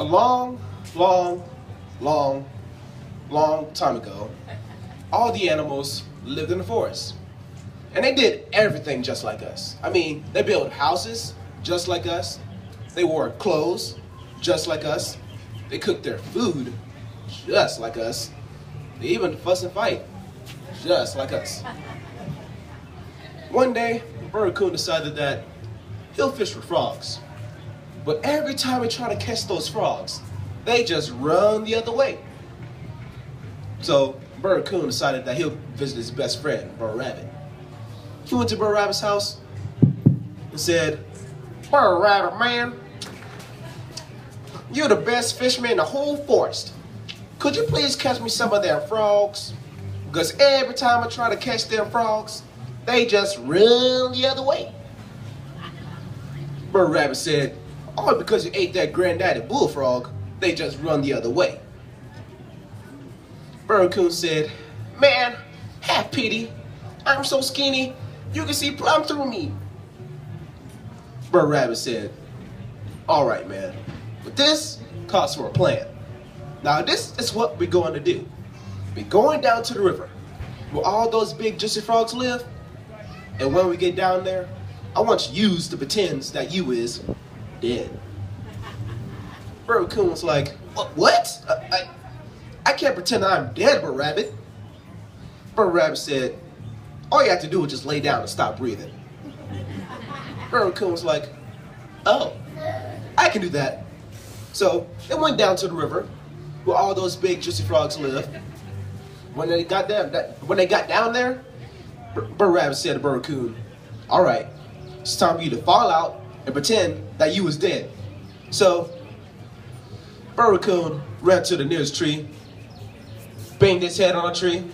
A long, long, long, long time ago, all the animals lived in the forest. And they did everything just like us. I mean, they built houses just like us. They wore clothes just like us. They cooked their food just like us. They even fuss and fight just like us. One day, Raccoon decided that he'll fish for frogs. But every time he tried to catch those frogs, they just run the other way. So Raccoon decided that he'll visit his best friend, Brer Rabbit. He went to Brer Rabbit's house and said, "Brer Rabbit, man, you're the best fisherman in the whole forest. Could you please catch me some of them frogs? Because every time I try to catch them frogs, they just run the other way." Brer Rabbit said, "Oh, because you ate that granddaddy bullfrog, they just run the other way." Raccoon said, "Man, have pity. I'm so skinny, you can see plumb through me." Brer Rabbit said, "All right, man, but this calls for a plan. Now this is what we're going to do. We're going down to the river where all those big juicy frogs live. And when we get down there, I want you to pretend that you is dead." Raccoon was like, "What? I can't pretend I'm dead, Brer Rabbit." Brer Rabbit said, "All you have to do is just lay down and stop breathing." Raccoon was like, "Oh, I can do that." So they went down to the river where all those big juicy frogs live. When they got down there, Brer Rabbit said to Raccoon, "All right, it's time for you to fall out and pretend that you was dead." So Raccoon ran to the nearest tree, banged his head on a tree,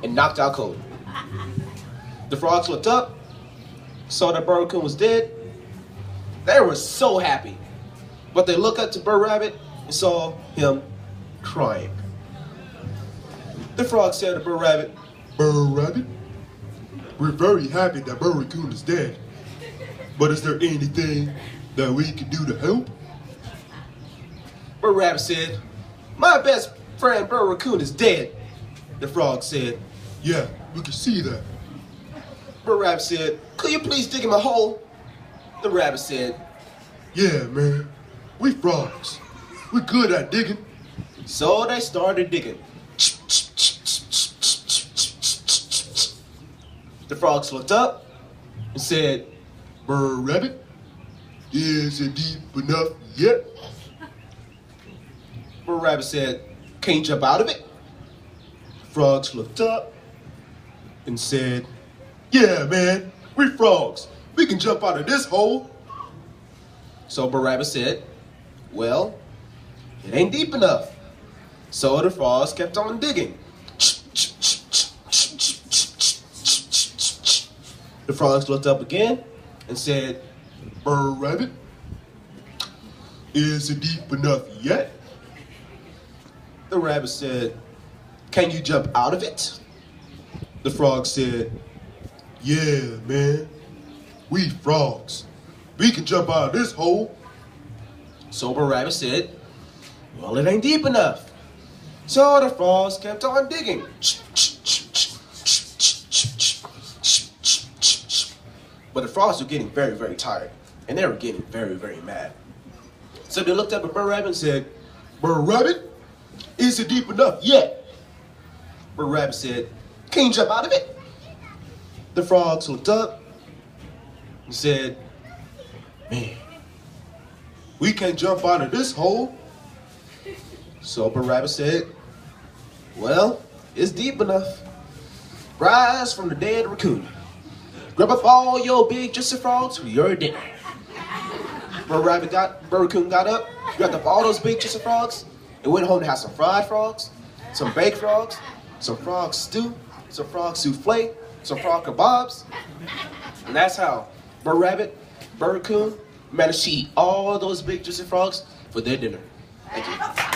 and knocked out cold. The frogs looked up, saw that Raccoon was dead. They were so happy, but they looked up to Brer Rabbit and saw him crying. The frog said to Brer Rabbit, "Brer Rabbit, we're very happy that Brer Raccoon is dead. But is there anything that we can do to help?" Brer Rabbit said, "My best friend Brer Raccoon is dead." The frog said, "Yeah, we can see that." Brer Rabbit said, "Could you please dig him a hole?" The rabbit said, "Yeah, man, we frogs. We're good at digging." So they started digging. The frogs looked up and said, "Brer Rabbit, is it deep enough yet?" Brer Rabbit said, "Can you jump out of it?" Frogs looked up and said, "Yeah, man, we frogs. We can jump out of this hole." So Brer Rabbit said, "Well, it ain't deep enough." So the frogs kept on digging. The frogs looked up again and said, "Brer Rabbit, is it deep enough yet?" The rabbit said, "Can you jump out of it?" The frog said, "Yeah, man, we frogs. We can jump out of this hole." So Brer Rabbit said, "Well, it ain't deep enough." So the frogs kept on digging. But the frogs were getting very, very tired, and they were getting very, very mad. So they looked up at Brer Rabbit and said, "Brer Rabbit, is it deep enough yet?" Brer Rabbit said, "Can you jump out of it?" The frogs looked up and said, "Man, we can't jump out of this hole." So Brer Rabbit said, "Well, it's deep enough. Rise from the dead raccoon. Grab up all your big juicy frogs for your dinner." Brer Raccoon got up, grabbed up all those big juicy frogs, and went home to have some fried frogs, some baked frogs, some frog stew, some frog souffle, some frog kebabs. And that's how Brer Rabbit, Brer Raccoon managed to eat all those big juicy frogs for their dinner. Thank you.